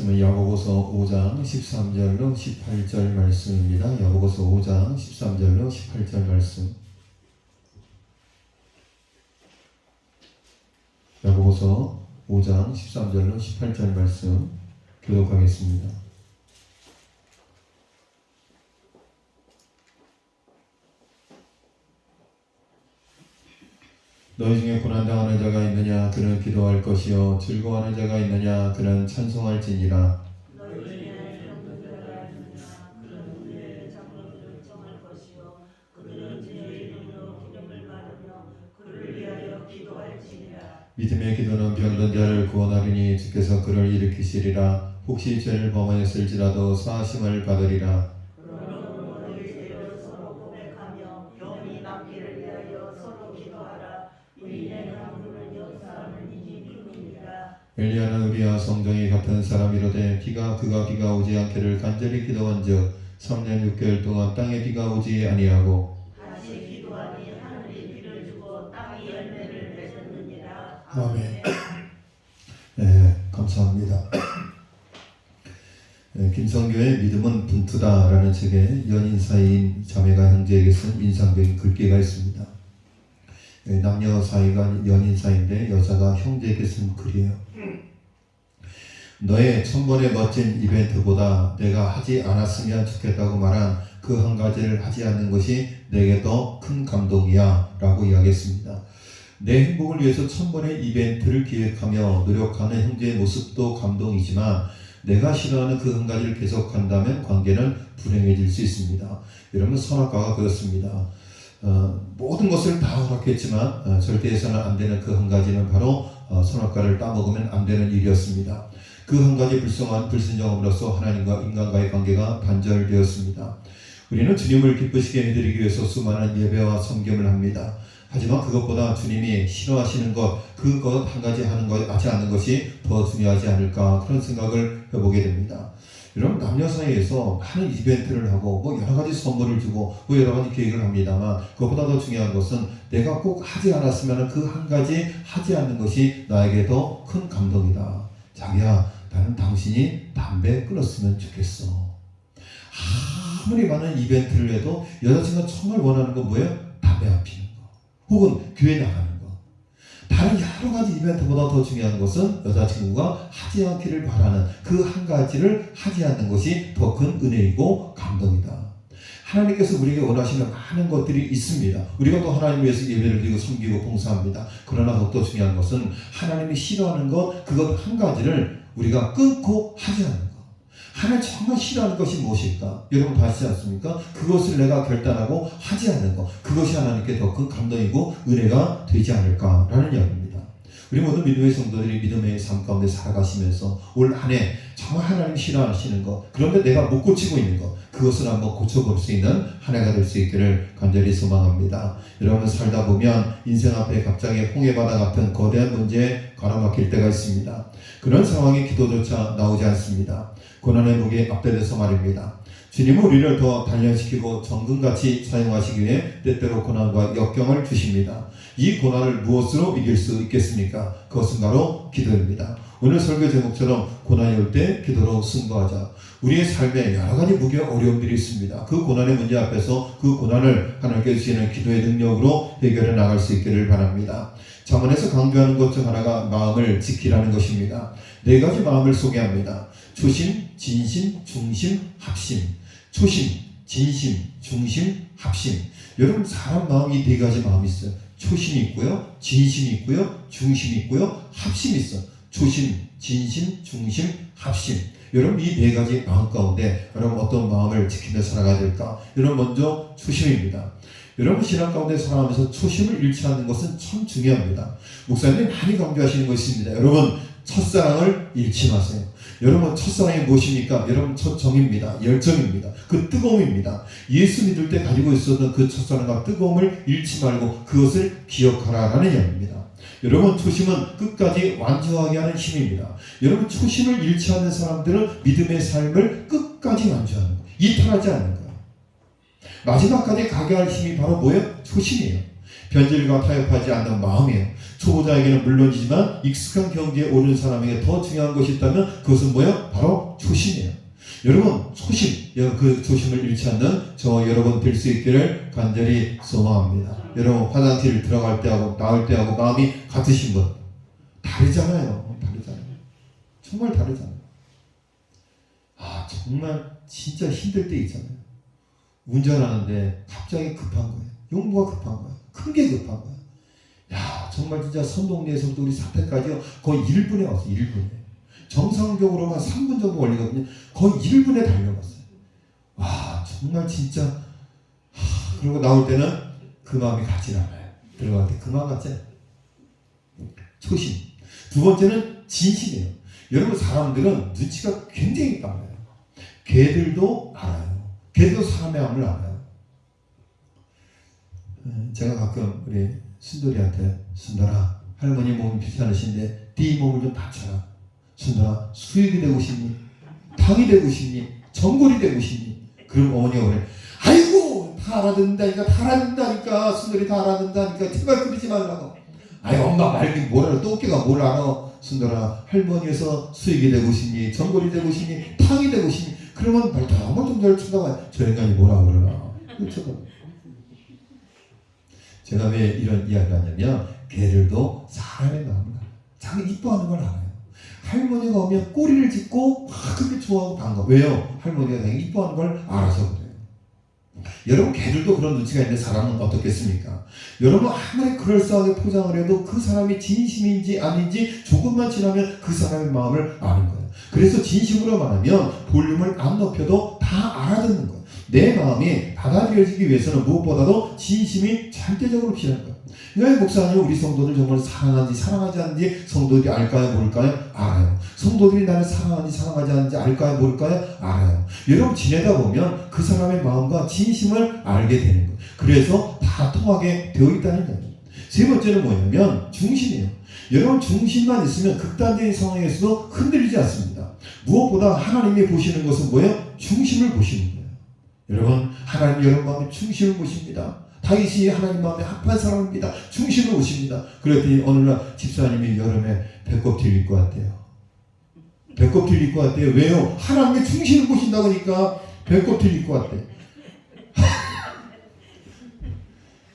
말씀은 야고보서 5장 13절로 18절 말씀입니다. 야고보서 5장 13절로 18절 말씀. 야고보서 5장 13절로 18절 말씀 교독하겠습니다. 너희 중에 고난당하는 자가 있느냐? 그는 기도할 것이요 즐거워하는 자가 있느냐? 그는 찬송할지니라. 너희 중에 병든 자가 있느냐? 그는 은혜의 장로를 요청할 것이요 그들은 주의 이름으로 기름을 받으며 그를 위하여 기도할지니라. 믿음의 기도는 병든 자를 구원하리니 주께서 그를 일으키시리라. 혹시 죄를 범하였을지라도 사하심을 받으리라. 그러므로 너희 죄를 서로 고백하며 영이 낫기를 위하여 서로 기도하라. 의인의 강물을 역사하는 이니 믿음이니라. 엘리야는 우리와 성정이 같은 사람이로되 비가 오지 않기를 간절히 기도한즉 3년 6개월 동안 땅에 비가 오지 아니하고 다시 기도하니 하늘이 비를 주고 땅이 열매를 맺었느니라. 아멘. 네, 감사합니다. 네, 김성교의 믿음은 분투다라는 책에 연인 사이인 자매가 형제에게 쓴 인상적인 글귀가 있습니다. 네, 남녀 사이가 연인 사이인데 여자가 형제에게 쓴 글이에요. 너의 1000번의 멋진 이벤트보다 내가 하지 않았으면 좋겠다고 말한 그 한 가지를 하지 않는 것이 내게 더 큰 감동이야 라고 이야기했습니다. 내 행복을 위해서 1000번의 이벤트를 기획하며 노력하는 형제의 모습도 감동이지만 내가 싫어하는 그 한 가지를 계속한다면 관계는 불행해질 수 있습니다. 여러분, 선악과가 그렇습니다. 모든 것을 다 허락했지만 절대 해서는 안 되는 그 한 가지는 바로 선악과를 따먹으면 안 되는 일이었습니다. 그 한 가지 불순종함으로써 하나님과 인간과의 관계가 단절되었습니다. 우리는 주님을 기쁘시게 해드리기 위해서 수많은 예배와 섬김을 합니다. 하지만 그것보다 주님이 싫어하시는 것, 그것 한 가지 하지 않는 것이 더 중요하지 않을까, 그런 생각을 해보게 됩니다. 여러분, 남녀 사이에서 많은 이벤트를 하고 여러 가지 선물을 주고 여러 가지 계획을 합니다만 그것보다 더 중요한 것은 내가 꼭 하지 않았으면 그 한 가지 하지 않는 것이 나에게 더 큰 감동이다. 자기야, 나는 당신이 담배 끊었으면 좋겠어. 아무리 많은 이벤트를 해도 여자친구가 정말 원하는 건 뭐예요? 담배 안 피는 거, 혹은 교회 나가는 거. 다른 여러 가지 이벤트보다 더 중요한 것은 여자친구가 하지 않기를 바라는 그 한 가지를 하지 않는 것이 더 큰 은혜이고 감동이다. 하나님께서 우리에게 원하시는 많은 것들이 있습니다. 우리가 또 하나님 위해서 예배를 드리고 섬기고 봉사합니다. 그러나 더욱더 중요한 것은 하나님이 싫어하는 것, 그것 한 가지를 우리가 끊고 하지 않는 것. 하나님 정말 싫어하는 것이 무엇일까? 여러분 다 아시지 않습니까? 그것을 내가 결단하고 하지 않는 것, 그것이 하나님께 더 큰 감동이고 은혜가 되지 않을까라는 이야기입니다. 우리 모두 믿음의 성도들이 믿음의 삶 가운데 살아가시면서 올 한 해 정말 하나님 싫어하시는 것, 그런데 내가 못 고치고 있는 것, 그것을 한번 고쳐볼 수 있는 한 해가 될 수 있기를 간절히 소망합니다. 여러분, 살다 보면 인생 앞에 갑자기 홍해바다 같은 거대한 문제에 가로막힐 때가 있습니다. 그런 상황에 기도조차 나오지 않습니다. 고난의 무게에 압도돼서 말입니다. 주님은 우리를 더 단련시키고 정금같이 사용하시기 위해 때때로 고난과 역경을 주십니다. 이 고난을 무엇으로 이길 수 있겠습니까? 그것은 바로 기도입니다. 오늘 설교 제목처럼 고난이 올 때 기도로 승부하자. 우리의 삶에 여러 가지 무게 어려움들이 있습니다. 그 고난의 문제 앞에서 그 고난을 하나님께 주시는 기도의 능력으로 해결해 나갈 수 있기를 바랍니다. 잠언에서 강조하는 것 중 하나가 마음을 지키라는 것입니다. 4가지 마음을 소개합니다. 초심, 진심, 중심, 합심. 초심, 진심, 중심, 합심. 여러분, 사람 마음이 4가지 마음이 있어요. 초심이 있고요, 진심이 있고요, 중심이 있고요, 합심이 있어요. 초심, 진심, 중심, 합심. 여러분, 이 4가지 마음 가운데 여러분 어떤 마음을 지키며 살아가야 될까? 여러분, 먼저 초심입니다. 여러분, 신앙 가운데 살아가면서 초심을 잃지 않는 것은 참 중요합니다. 목사님이 많이 강조하시는 것이 있습니다. 여러분, 첫사랑을 잃지 마세요. 여러분, 첫사랑이 무엇입니까? 여러분, 첫 정입니다. 열정입니다. 그 뜨거움입니다. 예수 믿을 때 가지고 있었던 그 첫사랑과 뜨거움을 잃지 말고 그것을 기억하라라는 이야기입니다. 여러분, 초심은 끝까지 완주하게 하는 힘입니다. 여러분, 초심을 잃지 않는 사람들은 믿음의 삶을 끝까지 완주하는 거예요. 이탈하지 않는 거예요. 마지막까지 가게 할 힘이 바로 뭐예요? 초심이에요. 변질과 타협하지 않는 마음이에요. 초보자에게는 물론이지만 익숙한 경지에 오르는 사람에게 더 중요한 것이 있다면 그것은 뭐예요? 바로 초심이에요. 여러분 초심, 그 초심을 잃지 않는 저 여러분 될 수 있기를 간절히 소망합니다. 여러분 화장실 들어갈 때하고 나올 때하고 마음이 같으신 분 다르잖아요. 다르잖아요. 정말 다르잖아요. 정말 진짜 힘들 때 있잖아요. 운전하는데 갑자기 급한 거예요. 용무가 급한 거예요. 큰 게 급한 거예요. 정말 진짜 선동리에서부터 우리 사태까지요. 거의 1분에 왔어요. 1분에. 정상적으로만 3분 정도 걸리거든요. 거의 1분에 달려갔어요. 정말 진짜 그리고 나올 때는 그 마음이 같지 않아요. 들어갈 때 그 마음 같지 않아요. 초심. 두 번째는 진심이에요. 여러분 사람들은 눈치가 굉장히 빨라요. 개들도 알아요. 개도 사람의 마음을 알아요. 제가 가끔 우리 순돌이한테 순돌아 할머니 몸이 귀찮으신데 네 몸을 좀 받쳐라. 순돌아 수육이 되고 싶니? 탕이 되고 싶니? 전골이 되고 싶니? 그럼 어머니가 그래. 아이고 다 알아듣는다니까 다 알아듣는다니까 순돌이 다 알아듣는다니까 제발 그러지 말라고. 엄마 말기 뭘 알아? 또깨가 뭘 알아? 순돌아 할머니에서 수육이 되고 싶니? 전골이 되고 싶니? 탕이 되고 싶니? 그러면 말다 좀 잘 쳐다봐요. 저 인간이 뭐라 그러나. 제가 왜 이런 이야기를 하냐면 개들도 사람의 마음을 알아요. 자기 이뻐하는 걸 알아요. 할머니가 오면 꼬리를 짚고 막 그렇게 좋아하고 반가워. 왜요? 할머니가 자기 이뻐하는 걸 알아서 그래요. 여러분 개들도 그런 눈치가 있는데 사람은 어떻겠습니까? 여러분 아무리 그럴싸하게 포장을 해도 그 사람이 진심인지 아닌지 조금만 지나면 그 사람의 마음을 아는 거예요. 그래서 진심으로 말하면 볼륨을 안 높여도 다 알아듣는 거예요. 내 마음이 받아들여지기 위해서는 무엇보다도 진심이 절대적으로 필요한 거예요. 왜 목사님 우리 성도들 정말 사랑하는지 사랑하지 않는지 성도들이 알까요 모를까요? 알아요. 성도들이 나를 사랑하는지 사랑하지 않는지 알까요 모를까요? 알아요. 여러분 지내다 보면 그 사람의 마음과 진심을 알게 되는 거예요. 그래서 다 통하게 되어 있다는 거예요. 세 번째는 뭐냐면 중심이에요. 여러분 중심만 있으면 극단적인 상황에서도 흔들리지 않습니다. 무엇보다 하나님이 보시는 것은 뭐예요? 중심을 보시는 거예요. 여러분 하나님 여러분 마음의 중심을 보십니다. 다윗이 하나님 마음에 합한 사람입니다. 중심을 보십니다. 그랬더니 어느 날 집사님이 여름에 배꼽티를 입고 왔대요. 배꼽티를 입고 왔대요. 왜요? 하나님의 중심을 보신다고 하니까 배꼽티를 입고 왔대.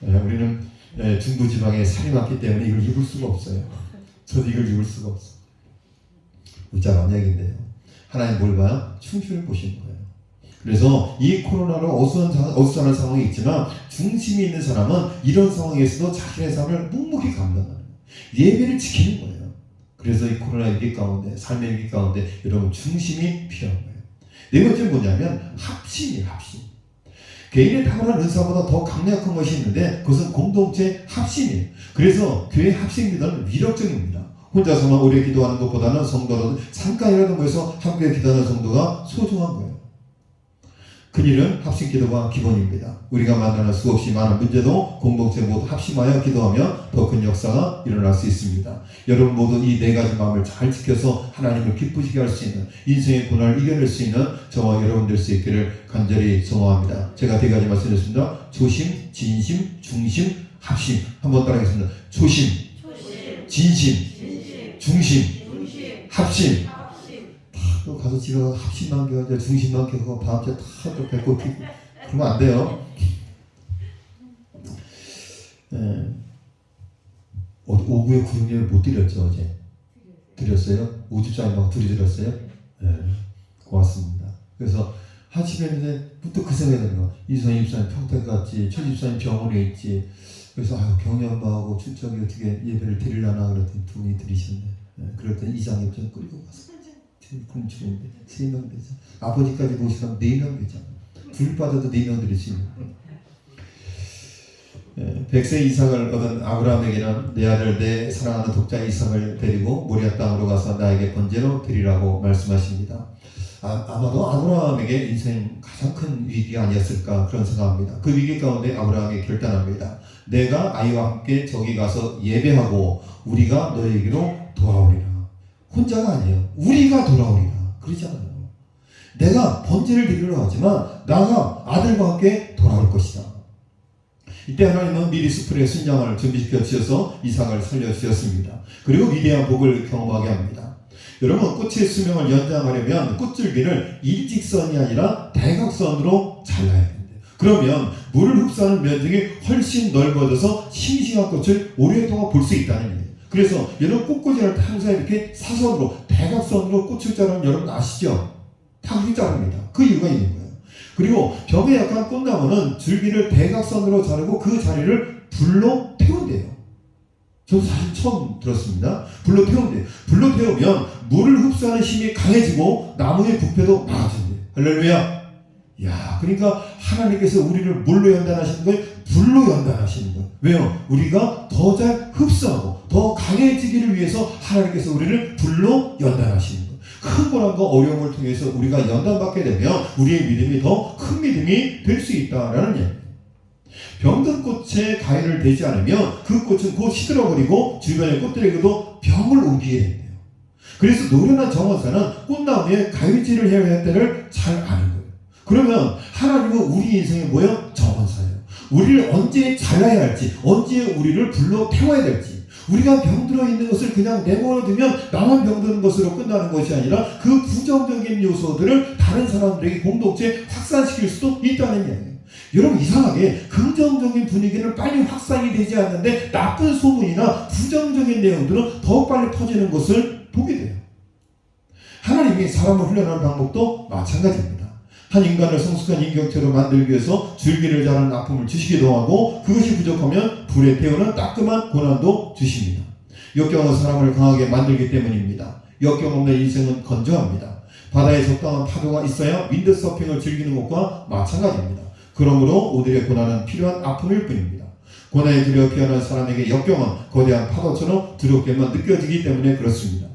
우리는 중부지방에 살이 많기 때문에 이걸 입을 수가 없어요. 저도 이걸 입을 수가 없어. 웃자 언약인데요. 하나님 뭘 봐요? 중심을 보시는 거예요. 그래서 이 코로나로 어수선한 상황이 있지만 중심이 있는 사람은 이런 상황에서도 자신의 삶을 묵묵히 감당하는 거예요. 예배를 지키는 거예요. 그래서 이 코로나 위기 가운데 삶의 위기 가운데 여러분 중심이 필요한 거예요. 네 번째 뭐냐면 합심이에요. 합심. 개인의 탁월한 은사보다 더 강력한 것이 있는데 그것은 공동체 합심이에요. 그래서 교회 합심 기도는 위력적입니다. 혼자서만 오래 기도하는 것보다는 성도는 잠깐이라도 모여서 함께 기도하는 성도가 소중한 거예요. 큰일은 합심 기도가 기본입니다. 우리가 만나는 수없이 많은 문제도 공동체 모두 합심하여 기도하며 더 큰 역사가 일어날 수 있습니다. 여러분 모두 이 네 가지 마음을 잘 지켜서 하나님을 기쁘시게 할 수 있는 인생의 고난을 이겨낼 수 있는 저와 여러분 될 수 있기를 간절히 소망합니다. 제가 네 가지 말씀드렸습니다. 조심, 진심, 중심, 합심. 한번 따라하겠습니다. 조심, 진심, 중심, 합심. 또 가서 집에 가서 합심만 겨고 중심만 겨고 밤새 다또 배꼽 피고 그러면 안 돼요. 오구의 구름예를 못 드렸죠 어제? 드렸어요? 오집사님하고 둘이 드렸어요? 고맙습니다. 그래서 하치면부터 그 생각이 드는 거. 이선희 집사님 평택 갔지, 최 집사님 병원에 있지. 그래서 경희 엄마하고 출석이 어떻게 예배를 드리려나 그랬더니 두 분이 드리셨네. 그랬더니 이장님 좀 끌고 가서. 굶주는데 3명 되죠. 아버지까지 모시면 4명 되죠. 둘 빠져도 4명 드릴 수 있는. 100세 이삭을 얻은 아브라함에게는 내 아들 내 사랑하는 독자 이삭을 데리고 모리아 땅으로 가서 나에게 번제로 드리라고 말씀하십니다. 아마도 아브라함에게 인생 가장 큰 위기가 아니었을까 그런 생각합니다. 그 위기 가운데 아브라함이 결단합니다. 내가 아이와 함께 저기 가서 예배하고 우리가 너에게로 돌아오리라. 혼자가 아니에요. 우리가 돌아오리라. 그러잖아요. 내가 번제를 드리려 하지만 나가 아들과 함께 돌아올 것이다. 이때 하나님은 미리 수풀에 순양을 준비시켜 주셔서 이삭을 살려주셨습니다. 그리고 위대한 복을 경험하게 합니다. 여러분, 꽃의 수명을 연장하려면 꽃줄기를 일직선이 아니라 대각선으로 잘라야 됩니다. 그러면 물을 흡수하는 면적이 훨씬 넓어져서 싱싱한 꽃을 오랫동안 볼 수 있다는 얘기예요. 그래서 여러분, 꽃꽂이를 항상 이렇게 사선으로 대각선으로 꽃을 자르는 여러분 아시죠? 다 그렇게 자릅니다. 그 이유가 있는 거예요. 그리고 벽에 약한 꽃나무는 줄기를 대각선으로 자르고 그 자리를 불로 태운대요. 저도 사실 처음 들었습니다. 불로 태운대요. 불로 태우면 물을 흡수하는 힘이 강해지고 나무의 부패도 막아준대요. 할렐루야. 야, 그러니까 하나님께서 우리를 뭘로 연단하시는 거예요? 불로 연단하시는 거예요. 왜요? 우리가 더 잘 흡수하고 더 강해지기를 위해서 하나님께서 우리를 불로 연단하시는 거예요. 큰 고난과 어려움을 통해서 우리가 연단받게 되면 우리의 믿음이 더 큰 믿음이 될 수 있다라는 얘기예요. 병든 꽃에 가위를 대지 않으면 그 꽃은 곧 시들어버리고 주변의 꽃들에게도 병을 옮기게 된대요. 그래서 노련한 정원사는 꽃나무에 가위질을 해야 할 때를 잘 아는 거예요. 그러면 하나님은 우리 인생에 뭐예요? 정원사예요. 우리를 언제 잘라야 할지, 언제 우리를 불러 태워야 될지, 우리가 병들어 있는 것을 그냥 내버려두면 나만 병드는 것으로 끝나는 것이 아니라 그 부정적인 요소들을 다른 사람들에게 공동체에 확산시킬 수도 있다는 이야기예요. 여러분, 이상하게 긍정적인 분위기는 빨리 확산이 되지 않는데 나쁜 소문이나 부정적인 내용들은 더 빨리 퍼지는 것을 보게 돼요. 하나님이 사람을 훈련하는 방법도 마찬가지입니다. 한 인간을 성숙한 인격체로 만들기 위해서 줄기를 자르는 아픔을 주시기도 하고 그것이 부족하면 불에 태우는 따끔한 고난도 주십니다. 역경은 사람을 강하게 만들기 때문입니다. 역경 없는 인생은 건조합니다. 바다에 적당한 파도가 있어야 윈드서핑을 즐기는 것과 마찬가지입니다. 그러므로 오늘의 고난은 필요한 아픔일 뿐입니다. 고난에 두려워 피하는 사람에게 역경은 거대한 파도처럼 두렵게만 느껴지기 때문에 그렇습니다.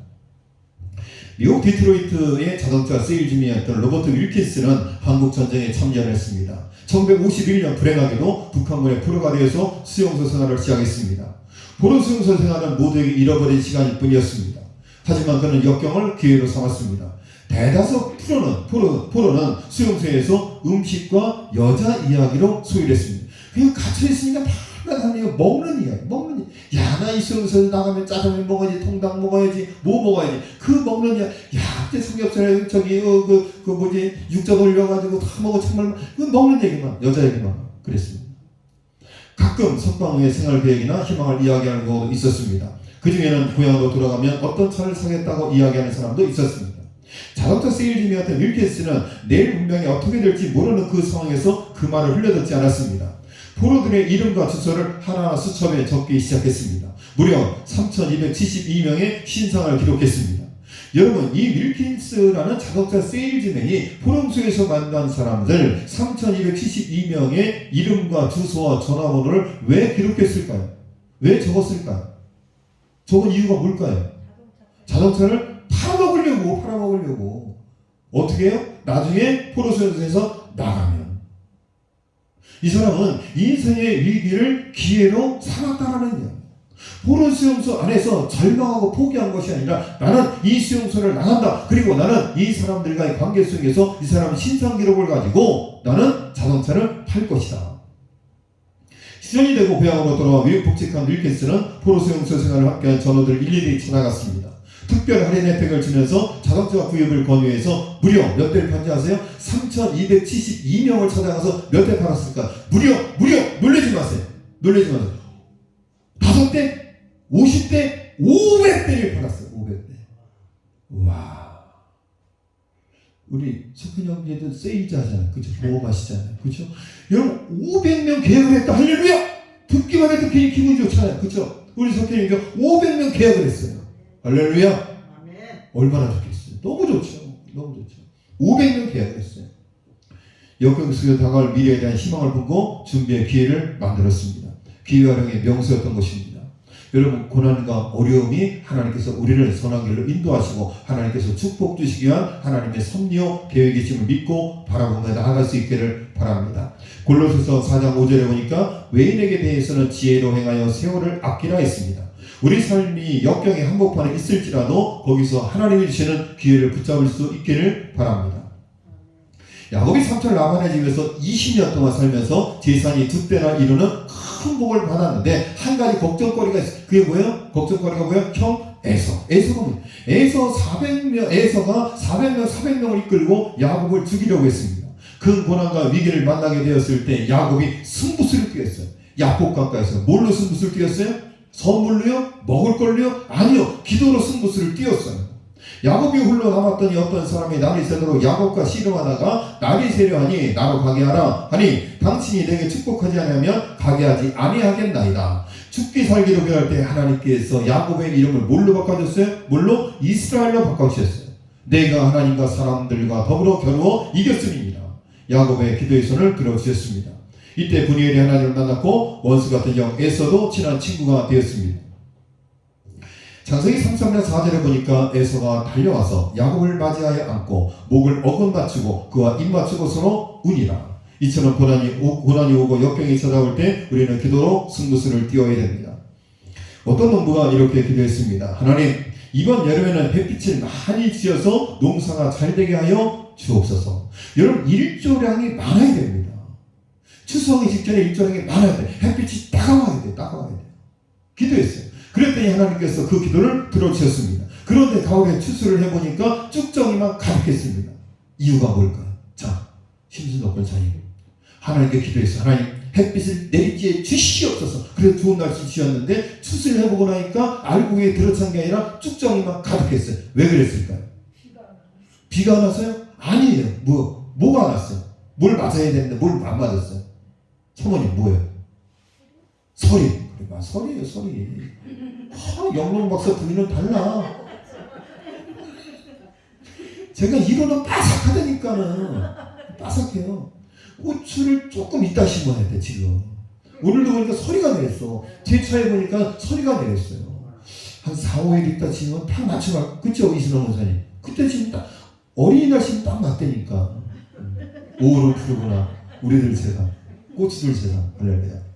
미국 디트로이트의 자동차 세일즈맨이었던 로버트 윌킨스는 한국전쟁에 참여를 했습니다. 1951년 불행하게도 북한군의 포로가 되어서 수용소 생활을 시작했습니다. 포로 수용소 생활은 모두에게 잃어버린 시간일 뿐이었습니다. 하지만 그는 역경을 기회로 삼았습니다. 대다수 포로는 수용소에서 음식과 여자 이야기로 소일했습니다. 그냥 갇혀있으니까 하나님 먹는 이야기. 야, 나 이 수용소에서 나가면 짜장면 먹어야지, 통닭 먹어야지, 뭐 먹어야지. 그 먹는 이야기. 야, 그때 삼겹살 육젓 올려가지고 다 먹어. 정말 그 먹는 얘기만, 여자 얘기만 그랬습니다. 가끔 석방의 생활 계획이나 희망을 이야기하는 경우도 있었습니다. 그 중에는 고향으로 돌아가면 어떤 차를 사겠다고 이야기하는 사람도 있었습니다. 자동차 세일즈맨이었던 윌킨스는 내일 운명이 어떻게 될지 모르는 그 상황에서 그 말을 흘려듣지 않았습니다. 포로들의 이름과 주소를 하나하나 수첩에 적기 시작했습니다. 무려 3,272명의 신상을 기록했습니다. 여러분, 이 윌킨스라는 자동차 세일즈맨이 포럼소에서 만난 사람들 3,272명의 이름과 주소와 전화번호를 왜 기록했을까요? 왜 적었을까요? 적은 이유가 뭘까요? 자동차를 팔아먹으려고. 어떻게 해요? 나중에 포로소에서 나가면. 이 사람은 인생의 위기를 기회로 삼았다라는 거예요. 포로 수용소 안에서 절망하고 포기한 것이 아니라 나는 이 수용소를 나간다. 그리고 나는 이 사람들과의 관계 속에서 이 사람 신상 기록을 가지고 나는 자동차를 팔 것이다. 시전이 되고 고향으로 돌아와 미국 복직한 윌킨스는 포로 수용소 생활을 함께한 전우들 일일이 찾아갔습니다. 특별 할인 혜택을 주면서 자동차 구입을 권유해서 무려 몇 대를 판지 아세요? 3,272명을 찾아가서 몇 대 팔았을까? 무려 놀라지 마세요. 5대, 50대, 500대를 팔았어요. 500대. 와. 우리 석훈 형제도 세일즈 하잖아요. 그죠? 보험하시잖아요. 그죠? 여러분, 500명 계약을 했다. 할렐루야! 듣기만 해도 괜히 기분이 좋잖아요. 그죠? 우리 석훈 형제가 500명 계약을 했어요. 할렐루야. 아멘. 얼마나 좋겠어요. 너무 좋죠. 500명 계약을 했어요. 역경 속에 다가올 미래에 대한 희망을 품고 준비의 기회를 만들었습니다. 기회활용의 명수였던 것입니다. 여러분, 고난과 어려움이 하나님께서 우리를 선한 길로 인도하시고 하나님께서 축복 주시기 위한 하나님의 섭리요 계획이심을 믿고 바라보며 나아갈 수 있기를 바랍니다. 골로새서 4장 5절에 보니까 외인에게 대해서는 지혜로 행하여 세월을 아끼라 했습니다. 우리 삶이 역경의 한복판에 있을지라도 거기서 하나님이 주시는 기회를 붙잡을 수 있기를 바랍니다. 야곱이 삼촌 라반의 집에서 20년 동안 살면서 재산이 2배나 이루는 큰 복을 받았는데 한 가지 걱정거리가 있어요. 그게 뭐예요? 걱정거리가 뭐예요? 형 에서가 뭐예요? 에서가 400명을 이끌고 야곱을 죽이려고 했습니다. 그 고난과 위기를 만나게 되었을 때 야곱이 승부수를 띄웠어요. 야곱 가까이서 뭘로 승부수를 띄웠어요? 선물로요? 먹을 걸로요? 아니요, 기도로 승부수를 띄웠어요. 야곱이 홀로 남았더니 어떤 사람이 날이 새도록 야곱과 씨름하다가 날이 새려하니 나로 가게 하라 하니 당신이 내게 축복하지 않으면 가게 하지 아니하겠나이다. 죽기 살기로 결할 때 하나님께서 야곱의 이름을 뭘로 바꿔줬어요? 뭘로? 이스라엘로 바꿔주셨어요. 내가 하나님과 사람들과 더불어 겨루어 이겼음입니다. 야곱의 기도의 손을 들어주셨습니다. 이때 분이엘이 하나님을 만났고 원수 같은 형 에서도 친한 친구가 되었습니다. 창세기 33년 4절에 보니까 에서가 달려와서 야곱을 맞이하여 안고 목을 어긋 맞추고 그와 입 맞추고 서로 운이라. 이처럼 고난이 오고 역경이 찾아올 때 우리는 기도로 승부수를 띄워야 됩니다. 어떤 농부가 이렇게 기도했습니다. 하나님, 이번 여름에는 햇빛을 많이 쥐어서 농사가 잘 되게 하여 주옵소서. 여러분, 일조량이 많아야 됩니다. 추수하기 직전에 일조량이 많아야 돼. 햇빛이 따가워야 돼. 기도했어요. 그랬더니 하나님께서 그 기도를 들어주셨습니다. 그런데 가을에 추수를 해보니까 쭉정이만 가득했습니다. 이유가 뭘까요? 자, 심슨 높은 자님, 하나님께 기도했어요. 하나님, 햇빛을 내리지에 주시옵소서. 그래서 좋은 날씨 주셨는데 추수를 해보고 나니까 알곡에 들어찬 게 아니라 쭉정이만 가득했어요. 왜 그랬을까요? 비가 안 왔어요? 아니에요. 뭐가 안 왔어요? 뭘 맞아야 되는데 뭘 안 맞았어요? 사모님, 뭐예요? 서리. 그러니까 서리예요, 서리. 영롱 박사 부인은 달라. 제가 이거는 바삭하다니까는. 바삭해요. 고추를 조금 이따 심어야 돼, 지금. 오늘도 보니까 서리가 내렸어. 제 차에 보니까 서리가 내렸어요. 한 4, 5일 있다 지면 딱 맞춰가. 그쵸, 이순호 목사님? 그때 지금 딱 어린이날 시면 딱 맞다니까. 오후를 푸르구나. 우리들 세상. 고추들 세상. 할렐루야.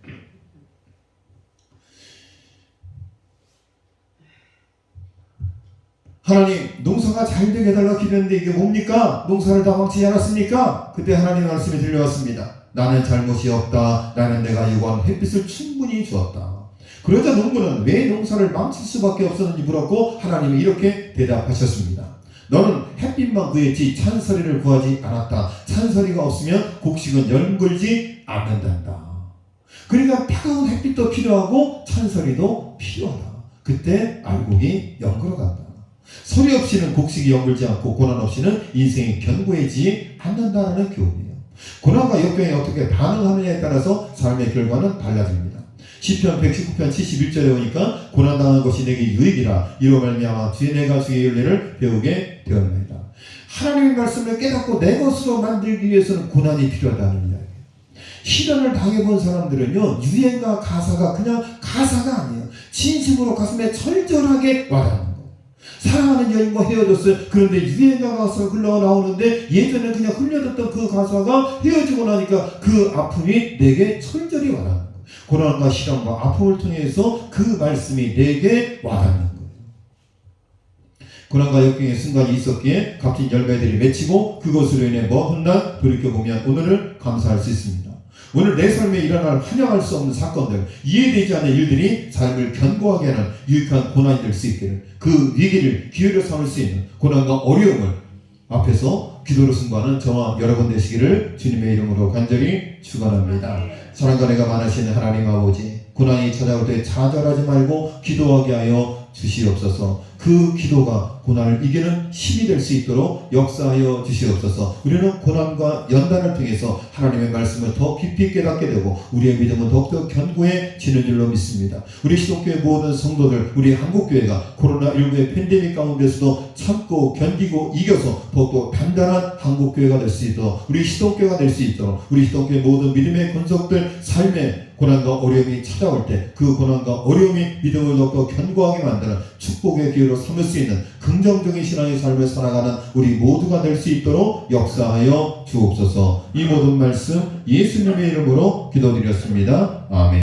하나님, 농사가 잘 되게 해달라 기도했는데 이게 뭡니까? 농사를 다 망치지 않았습니까? 그때 하나님의 말씀이 들려왔습니다. 나는 잘못이 없다. 나는 내가 요구한 햇빛을 충분히 주었다. 그러자 농부는 왜 농사를 망칠 수밖에 없었는지 물었고 하나님이 이렇게 대답하셨습니다. 너는 햇빛만 구했지 찬서리를 구하지 않았다. 찬서리가 없으면 곡식은 연글지 않는단다. 그러니까 따가운 햇빛도 필요하고 찬서리도 필요하다. 그때 알곡이 연글어간다. 서리 없이는 곡식이 연글지 않고 고난 없이는 인생이 견고해지지 않는다는 교훈이에요. 고난과 역경에 어떻게 반응하느냐에 따라서 삶의 결과는 달라집니다. 시편 119편 71절에 보니까 고난당한 것이 내게 유익이라 이로 말미암아 내가 주의 윤례를 배우게 되었나이다. 하나님의 말씀을 깨닫고 내 것으로 만들기 위해서는 고난이 필요하다는 이야기예요. 시련을 당해본 사람들은요, 유행과 가사가 그냥 가사가 아니에요. 진심으로 가슴에 철저하게 와닿는 거예요. 사랑하는 여인과 헤어졌어요. 그런데 유행과 가사가 흘러나오는데 예전에 그냥 흘려졌던 그 가사가 헤어지고 나니까 그 아픔이 내게 철저히 와닿는 거예요. 고난과 시련과 아픔을 통해서 그 말씀이 내게 와닿는 거예요. 고난과 역경의 순간이 있었기에 값진 열매들이 맺히고 그것으로 인해 먼 훗날 돌이켜보면 오늘을 감사할 수 있습니다. 오늘 내 삶에 일어날 환영할 수 없는 사건들, 이해되지 않는 일들이 삶을 견고하게 하는 유익한 고난이 될 수 있기를, 그 위기를 기회로 삼을 수 있는 고난과 어려움을 앞에서 기도로 승부하는 저와 여러분 되시기를 주님의 이름으로 간절히 축원합니다. 사랑과 은혜가 많으신 하나님 아버지, 고난이 찾아올 때 좌절하지 말고 기도하게 하여 주시옵소서. 그 기도가 고난을 이기는 힘이 될 수 있도록 역사하여 주시옵소서. 우리는 고난과 연단을 통해서 하나님의 말씀을 더 깊이 깨닫게 되고 우리의 믿음은 더욱더 견고해지는 줄로 믿습니다. 우리 시독교회 모든 성도들, 우리 한국교회가 코로나19의 팬데믹 가운데서도 참고 견디고 이겨서 더욱더 단단한 한국교회가 될 수 있도록, 우리 시독교회가 될 수 있도록, 우리 시독교회 모든 믿음의 권속들 삶에 고난과 어려움이 찾아올 때 그 고난과 어려움이 믿음을 더욱더 견고하게 만드는 축복의 기회로 삼을 수 있는 긍정적인 신앙의 삶을 살아가는 우리 모두가 될 수 있도록 역사하여 주옵소서. 이 모든 말씀 예수님의 이름으로 기도드렸습니다. 아멘.